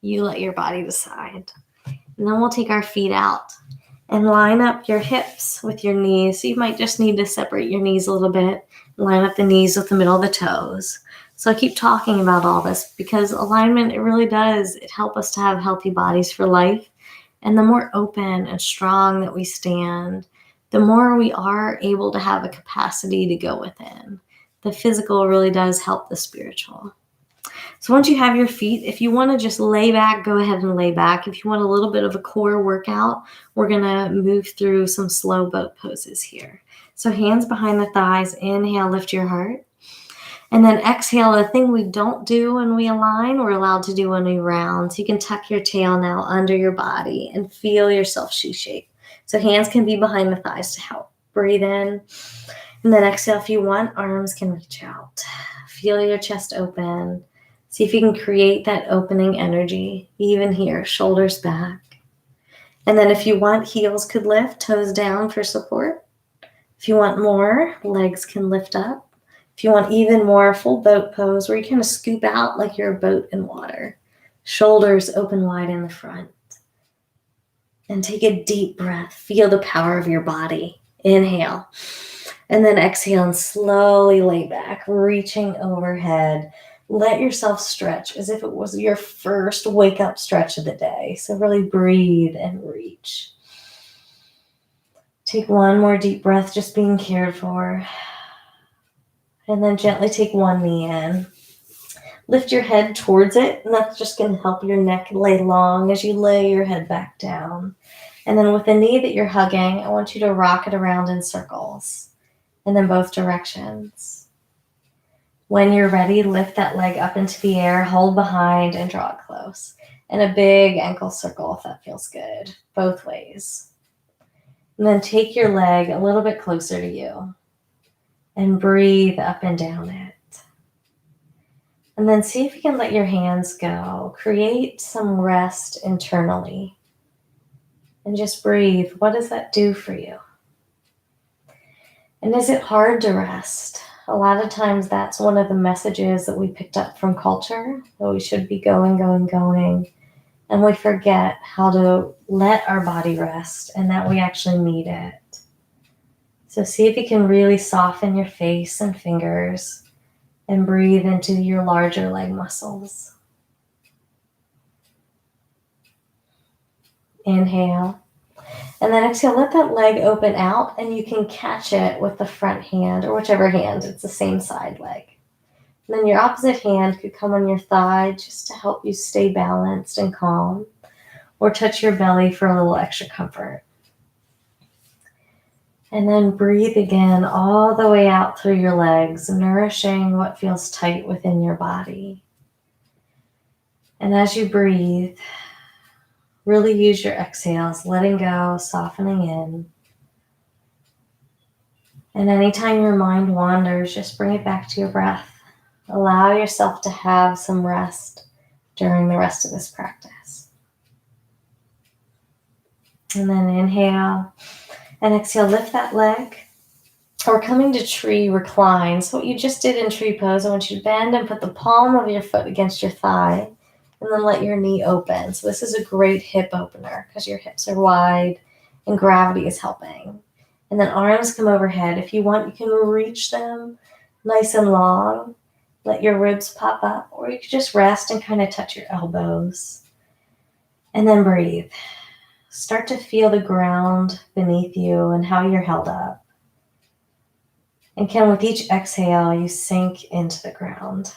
you let your body decide. And then we'll take our feet out and line up your hips with your knees. So you might just need to separate your knees a little bit, line up the knees with the middle of the toes. So I keep talking about all this because alignment, it really does. It helps us to have healthy bodies for life. And the more open and strong that we stand, the more we are able to have a capacity to go within. The physical really does help the spiritual. So once you have your feet, if you want to just lay back, go ahead and lay back. If you want a little bit of a core workout, we're going to move through some slow boat poses here. So hands behind the thighs, inhale, lift your heart. And then exhale, the thing we don't do when we align, we're allowed to do when we round. So you can tuck your tail now under your body and feel yourself shoe-shape. So hands can be behind the thighs to help. Breathe in. And then exhale if you want, arms can reach out. Feel your chest open. See if you can create that opening energy, even here, shoulders back. And then if you want, heels could lift, toes down for support. If you want more, legs can lift up. If you want even more, full boat pose where you kind of scoop out like you're a boat in water. Shoulders open wide in the front. And take a deep breath. Feel the power of your body. Inhale. And then exhale and slowly lay back, reaching overhead. Let yourself stretch as if it was your first wake up stretch of the day. So really breathe and reach. Take one more deep breath, just being cared for. And then gently take one knee in. Lift your head towards it, and that's just going to help your neck lay long as you lay your head back down. And then with the knee that you're hugging, I want you to rock it around in circles, and then both directions. When you're ready, lift that leg up into the air, hold behind, and draw it close. And a big ankle circle if that feels good, both ways. And then take your leg a little bit closer to you and breathe up and down it. And then see if you can let your hands go. Create some rest internally. And just breathe. What does that do for you? And is it hard to rest? A lot of times that's one of the messages that we picked up from culture, that we should be going. And we forget how to let our body rest and that we actually need it. So see if you can really soften your face and fingers and breathe into your larger leg muscles. Inhale. And then exhale, let that leg open out and you can catch it with the front hand or whichever hand, it's the same side leg. And then your opposite hand could come on your thigh just to help you stay balanced and calm, or touch your belly for a little extra comfort. And then breathe again all the way out through your legs, nourishing what feels tight within your body. And as you breathe, really use your exhales, letting go, softening in. And anytime your mind wanders, just bring it back to your breath. Allow yourself to have some rest during the rest of this practice. And then inhale and exhale, lift that leg. Or coming to tree recline. So what you just did in tree pose, I want you to bend and put the palm of your foot against your thigh and then let your knee open. So this is a great hip opener because your hips are wide and gravity is helping. And then arms come overhead. If you want, you can reach them nice and long. Let your ribs pop up, or you can just rest and kind of touch your elbows. And then breathe. Start to feel the ground beneath you and how you're held up. And can with each exhale, you sink into the ground.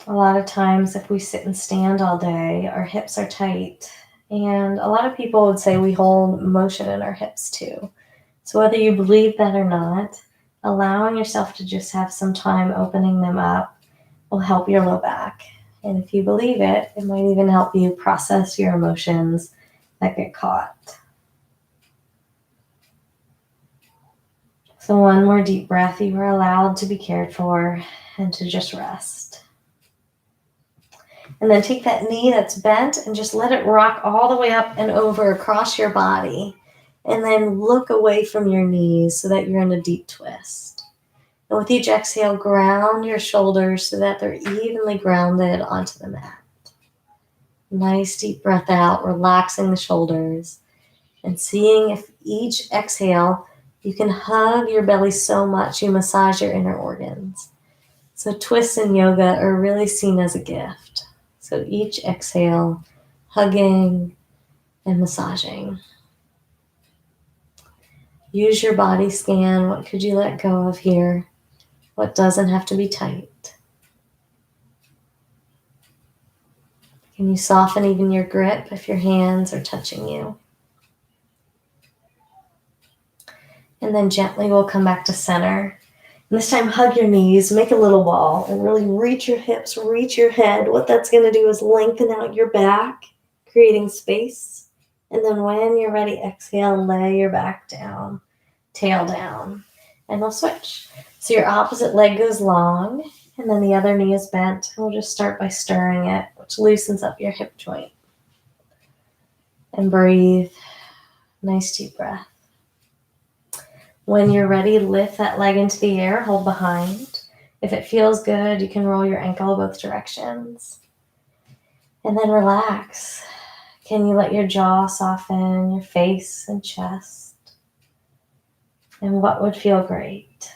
A lot of times if we sit and stand all day, our hips are tight. And a lot of people would say we hold motion in our hips too. So whether you believe that or not, allowing yourself to just have some time opening them up will help your low back. And if you believe it, it might even help you process your emotions that get caught. So one more deep breath. You are allowed to be cared for and to just rest. And then take that knee that's bent and just let it rock all the way up and over across your body. And then look away from your knees so that you're in a deep twist. And with each exhale, ground your shoulders so that they're evenly grounded onto the mat. Nice deep breath out, relaxing the shoulders. And seeing if each exhale, you can hug your belly so much you massage your inner organs. So twists in yoga are really seen as a gift. So each exhale, hugging and massaging. Use your body scan. What could you let go of here? What doesn't have to be tight? Can you soften even your grip if your hands are touching you? And then gently we'll come back to center. And this time hug your knees, make a little ball, and really reach your hips, reach your head. What that's going to do is lengthen out your back, creating space. And then when you're ready, exhale, lay your back down, tail down. And we'll switch. So your opposite leg goes long, and then the other knee is bent. And we'll just start by stirring it, which loosens up your hip joint. And breathe. Nice deep breath. When you're ready, lift that leg into the air, hold behind. If it feels good, you can roll your ankle both directions. And then relax. Can you let your jaw soften, your face and chest? And what would feel great?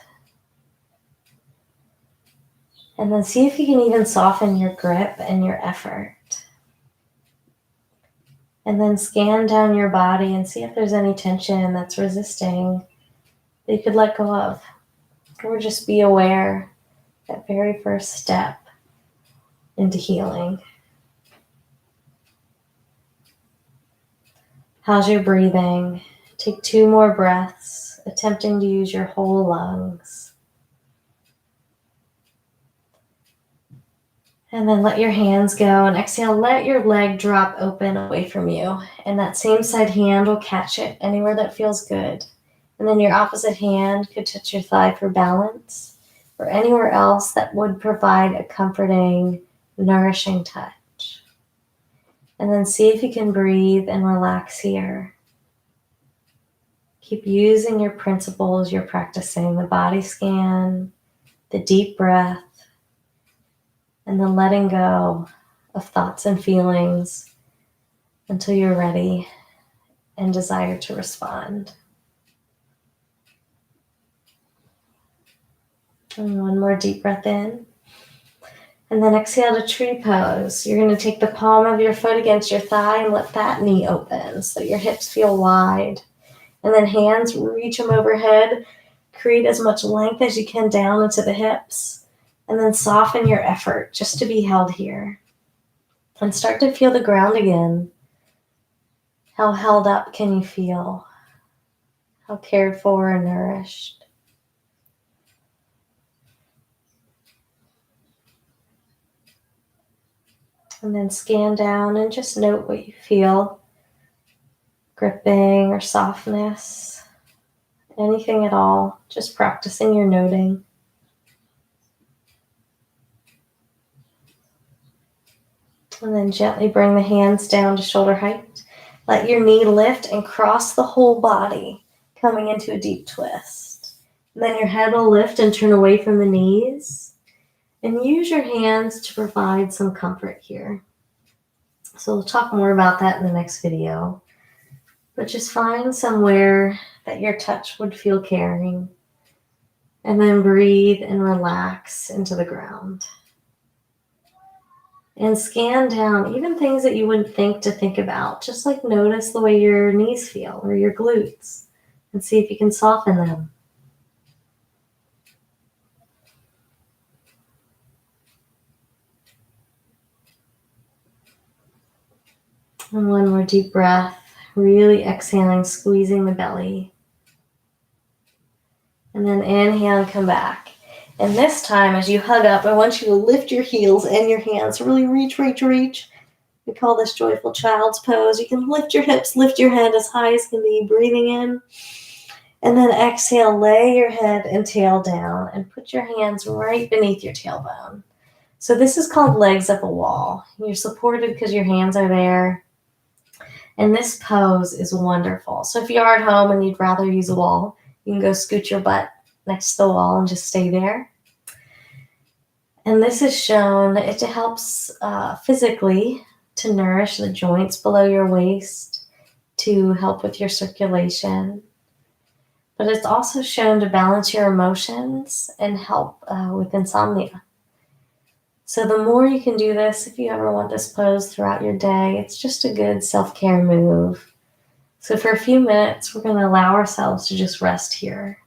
And then see if you can even soften your grip and your effort. And then scan down your body and see if there's any tension that's resisting that you could let go of. Or just be aware, that very first step into healing. How's your breathing? Take 2 more breaths, attempting to use your whole lungs. And then let your hands go and exhale, let your leg drop open away from you. And that same side hand will catch it anywhere that feels good. And then your opposite hand could touch your thigh for balance or anywhere else that would provide a comforting, nourishing touch. And then see if you can breathe and relax here. Keep using your principles you're practicing, the body scan, the deep breath, and the letting go of thoughts and feelings until you're ready and desire to respond. And one more deep breath in. And then exhale to tree pose. You're going to take the palm of your foot against your thigh and let that knee open so your hips feel wide. And then hands, reach them overhead. Create as much length as you can down into the hips. And then soften your effort just to be held here. And start to feel the ground again. How held up can you feel? How cared for and nourished? And then scan down and just note what you feel. Gripping or softness. Anything at all. Just practicing your noting. And then gently bring the hands down to shoulder height. Let your knee lift and cross the whole body, coming into a deep twist. And then your head will lift and turn away from the knees. And use your hands to provide some comfort here. So we'll talk more about that in the next video. But just find somewhere that your touch would feel caring. And then breathe and relax into the ground. And scan down even things that you wouldn't think to think about. Just like notice the way your knees feel or your glutes. And see if you can soften them. And one more deep breath, really exhaling, squeezing the belly. And then inhale and come back. And this time as you hug up, I want you to lift your heels and your hands. Really reach, reach, reach. We call this joyful child's pose. You can lift your hips, lift your head as high as can be, breathing in. And then exhale, lay your head and tail down and put your hands right beneath your tailbone. So this is called legs up a wall. You're supported because your hands are there. And this pose is wonderful. So if you are at home and you'd rather use a wall, you can go scoot your butt next to the wall and just stay there. And this is shown, it helps physically to nourish the joints below your waist, to help with your circulation. But it's also shown to balance your emotions and help with insomnia. So the more you can do this, if you ever want this pose throughout your day, it's just a good self-care move. So for a few minutes, we're going to allow ourselves to just rest here.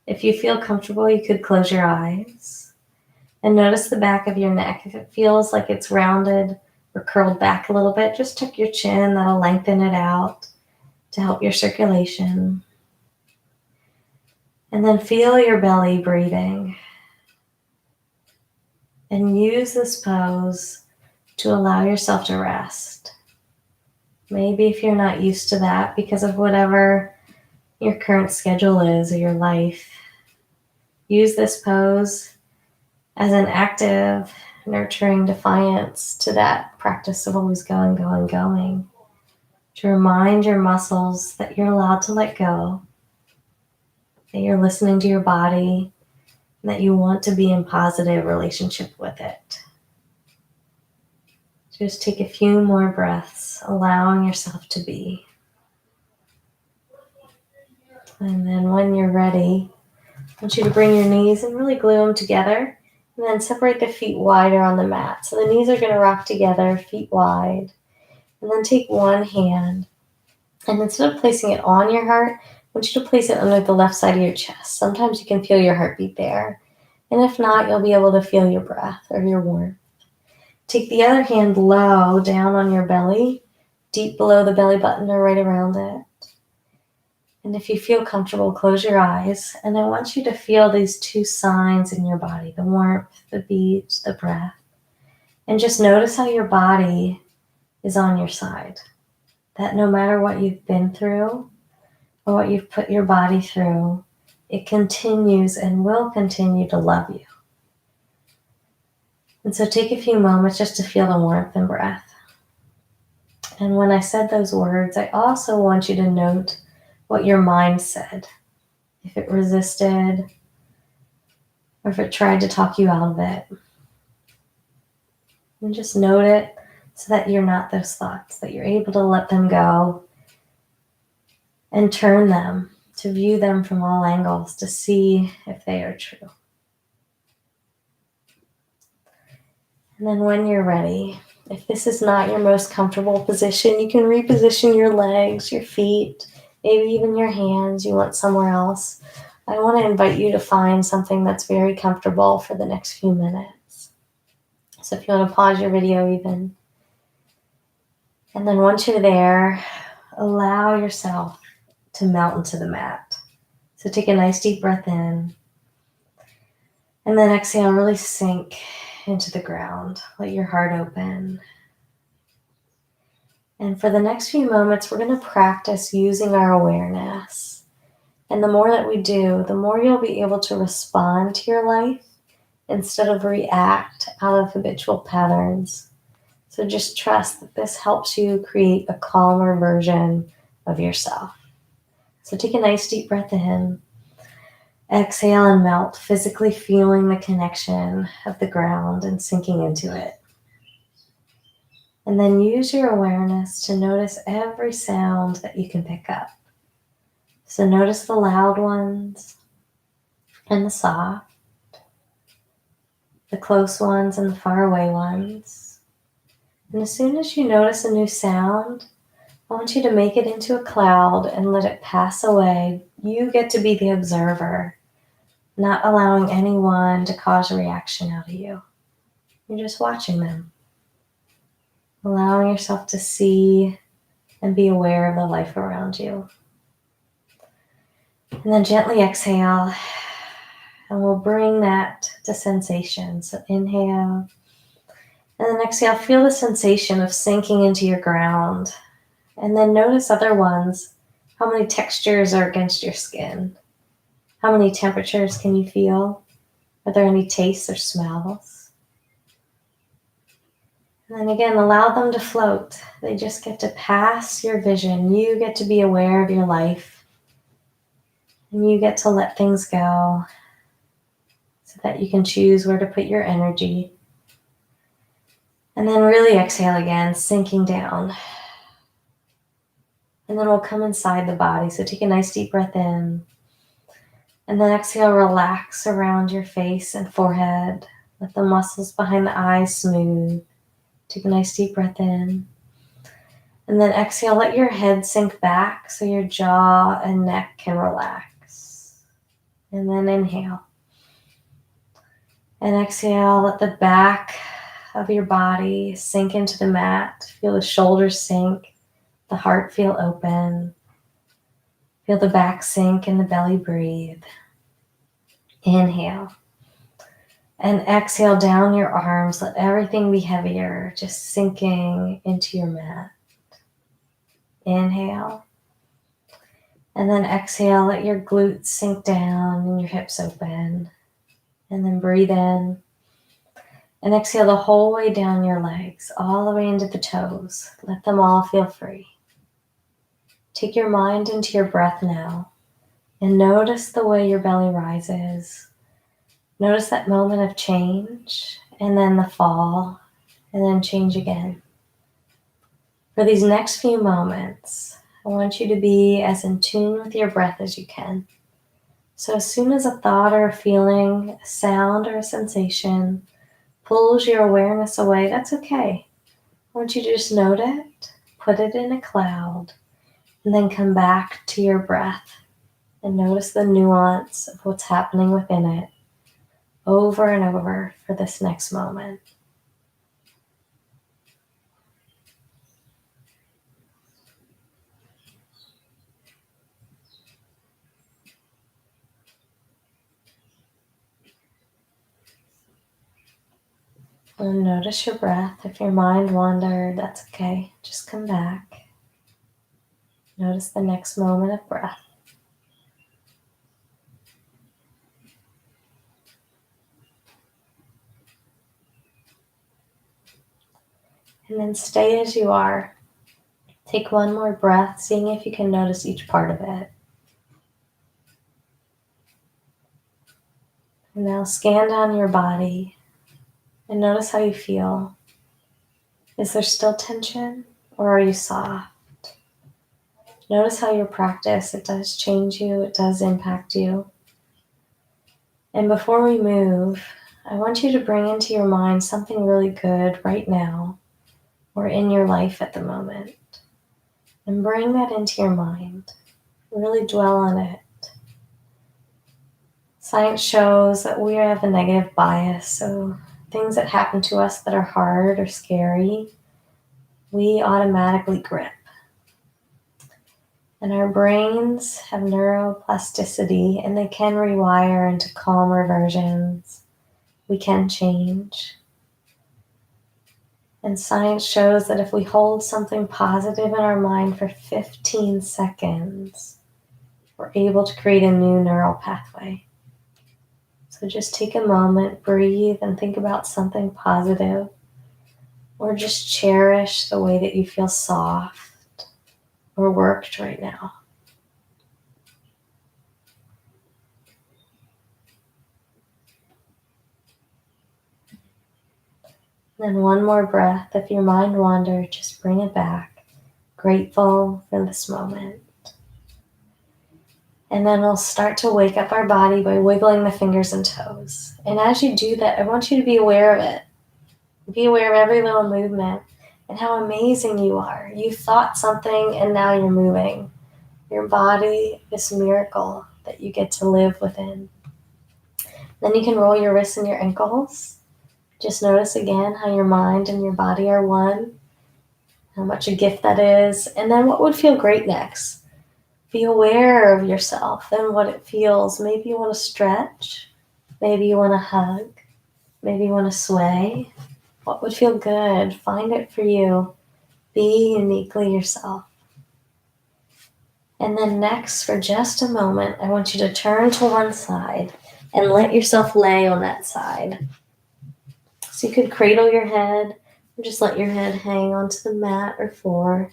If you feel comfortable, you could close your eyes and notice the back of your neck. If it feels like it's rounded or curled back a little bit, just tuck your chin. That'll lengthen it out to help your circulation. And then feel your belly breathing. And use this pose to allow yourself to rest. Maybe if you're not used to that because of whatever your current schedule is or your life, use this pose as an active, nurturing defiance to that practice of always going, going, going. To remind your muscles that you're allowed to let go, that you're listening to your body, and that you want to be in positive relationship with it. Just take a few more breaths, allowing yourself to be. And then when you're ready, I want you to bring your knees and really glue them together, and then separate the feet wider on the mat. So the knees are going to rock together, feet wide. And then take one hand, and instead of placing it on your heart, I want you to place it under the left side of your chest. Sometimes you can feel your heartbeat there. And if not, you'll be able to feel your breath or your warmth. Take the other hand low down on your belly, deep below the belly button or right around it. And if you feel comfortable, close your eyes. And I want you to feel these two signs in your body, the warmth, the beat, the breath. And just notice how your body is on your side. That no matter what you've been through or what you've put your body through, it continues and will continue to love you. And so take a few moments just to feel the warmth and breath. And when I said those words, I also want you to note what your mind said. If it resisted or if it tried to talk you out of it. And just note it so that you're not those thoughts, that you're able to let them go and turn them, to view them from all angles, to see if they are true. And then when you're ready, if this is not your most comfortable position, you can reposition your legs, your feet, maybe even your hands. You want somewhere else. I want to invite you to find something that's very comfortable for the next few minutes. So if you want to pause your video even. And then once you're there, allow yourself to melt into the mat. So take a nice deep breath in. And then exhale, really sink into the ground. Let your heart open. And for the next few moments, we're going to practice using our awareness. And the more that we do, the more you'll be able to respond to your life instead of react out of habitual patterns. So just trust that this helps you create a calmer version of yourself. So take a nice deep breath in. Exhale and melt, physically feeling the connection of the ground and sinking into it. And then use your awareness to notice every sound that you can pick up. So notice the loud ones and the soft, the close ones and the far away ones. And as soon as you notice a new sound, I want you to make it into a cloud and let it pass away. You get to be the observer, not allowing anyone to cause a reaction out of you. You're just watching them, allowing yourself to see and be aware of the life around you. And then gently exhale, and we'll bring that to sensation. So inhale, and then exhale, feel the sensation of sinking into your ground. And then notice other ones. How many textures are against your skin? How many temperatures can you feel? Are there any tastes or smells? And then again, allow them to float. They just get to pass your vision. You get to be aware of your life. And you get to let things go so that you can choose where to put your energy. And then really exhale again, sinking down. And then we'll come inside the body. So take a nice deep breath in. And then exhale, relax around your face and forehead. Let the muscles behind the eyes smooth. Take a nice deep breath in. And then exhale, let your head sink back so your jaw and neck can relax. And then inhale. And exhale, let the back of your body sink into the mat. Feel the shoulders sink, the heart feel open. Feel the back sink and the belly breathe. Inhale. And exhale down your arms. Let everything be heavier, just sinking into your mat. Inhale. And then exhale, let your glutes sink down and your hips open. And then breathe in. And exhale the whole way down your legs, all the way into the toes. Let them all feel free. Take your mind into your breath now. And notice the way your belly rises. Notice that moment of change, and then the fall, and then change again. For these next few moments, I want you to be as in tune with your breath as you can. So as soon as a thought or a feeling, a sound or a sensation pulls your awareness away, that's okay. I want you to just note it, put it in a cloud, and then come back to your breath and notice the nuance of what's happening within it over and over for this next moment. And notice your breath. If your mind wandered, that's okay. Just come back. Notice the next moment of breath. And then stay as you are. Take one more breath, seeing if you can notice each part of it. And now scan down your body and notice how you feel. Is there still tension or are you soft? Notice how your practice, it does change you, it does impact you. And before we move, I want you to bring into your mind something really good right now or in your life at the moment. And bring that into your mind. Really dwell on it. Science shows that we have a negative bias, so things that happen to us that are hard or scary, we automatically grip. And our brains have neuroplasticity, and they can rewire into calmer versions. We can change. And science shows that if we hold something positive in our mind for 15 seconds, we're able to create a new neural pathway. So just take a moment, breathe, and think about something positive, or just cherish the way that you feel soft or worked right now. Then one more breath. If your mind wanders, just bring it back. Grateful for this moment. And then we'll start to wake up our body by wiggling the fingers and toes. And as you do that, I want you to be aware of it. Be aware of every little movement and how amazing you are. You thought something and now you're moving. Your body, this miracle that you get to live within. Then you can roll your wrists and your ankles. Just notice again how your mind and your body are one, how much a gift that is, and then what would feel great next. Be aware of yourself and what it feels. Maybe you want to stretch. Maybe you want to hug. Maybe you want to sway. What would feel good? Find it for you. Be uniquely yourself. And then next, for just a moment, I want you to turn to one side and let yourself lay on that side. So you could cradle your head, Just let your head hang onto the mat or floor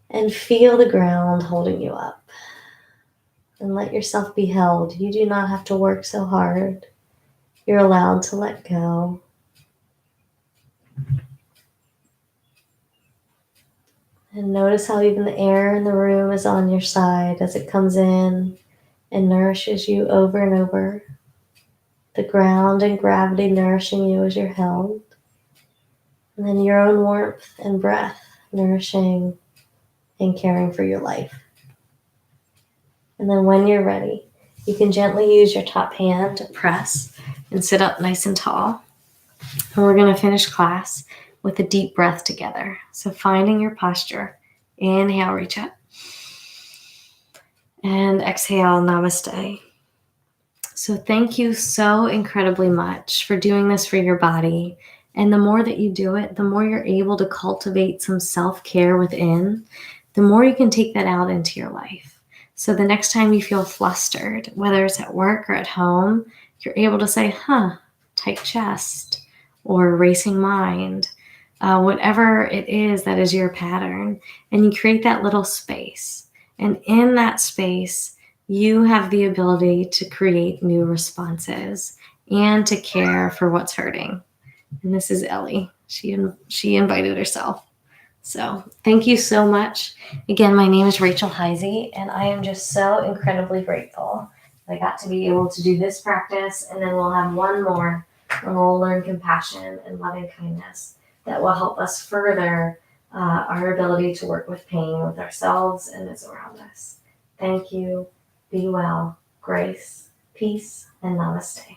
and feel the ground holding you up. And let yourself be held. You do not have to work so hard. You're allowed to let go. And notice how even the air in the room is on your side as it comes in and nourishes you over and over. The ground and gravity nourishing you as you're held. And then your own warmth and breath nourishing and caring for your life. And then when you're ready, you can gently use your top hand to press and sit up nice and tall. And we're going to finish class with a deep breath together. So finding your posture. Inhale, reach up. And exhale, namaste. So thank you so incredibly much for doing this for your body. And the more that you do it, the more you're able to cultivate some self-care within, the more you can take that out into your life. So the next time you feel flustered, whether it's at work or at home, you're able to say, tight chest or racing mind, whatever it is that is your pattern. And you create that little space. And in that space, you have the ability to create new responses and to care for what's hurting. And this is Ellie. She invited herself. So thank you so much. Again, my name is Rachel Heisey, and I am just so incredibly grateful that I got to be able to do this practice, and then we'll have one more where we'll learn compassion and loving kindness that will help us further our ability to work with pain with ourselves and those around us. Thank you. Be well. Grace, peace, and namaste.